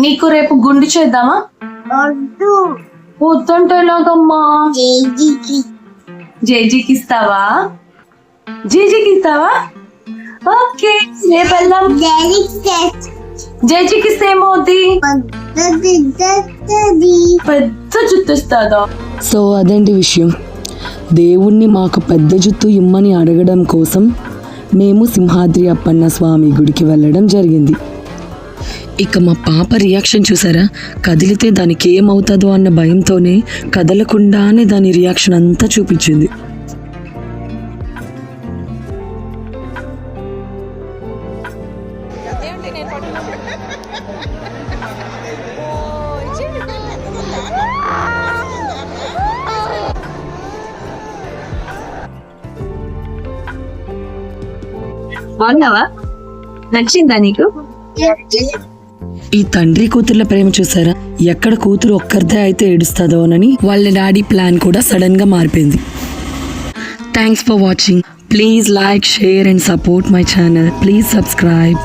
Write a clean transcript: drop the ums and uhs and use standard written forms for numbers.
నీకు రేపు గుండు చేద్దామా? వద్దంటే ఎలాగమ్మా? జేజీకి ఇస్తావా? జేజీకి ఇస్తావా? ఓకే, రేపు వెళ్దాం. జేజీకి ఇస్తే ఏమవుద్ది? పెద్ద జుట్టు ఇస్తుందా? సో అదేంటి విషయం. దేవుణ్ణి మాకు పెద్ద జుట్టు ఇమ్మని అడగడం కోసం మేము సింహాద్రి అప్పన్న స్వామి గుడికి వెళ్ళడం జరిగింది. ఇక మా పాప రియాక్షన్ చూసారా? కదిలితే దానికి ఏమవుతుందో అన్న భయంతోనే కదలకుండానే దాని రియాక్షన్ అంతా చూపించింది. బాగున్నావా? నచ్చిందా నీకు? ఈ తండ్రి కూతుర్ల ప్రేమ చూసారా? ఎక్కడ కూతురు ఒక్కరిదే అయితే ఏడుస్తుందోనని వాళ్ళ డాడీ ప్లాన్ కూడా సడన్ గా మారిపోయింది. Thanks for watching. Please like, share and support my channel. Please subscribe.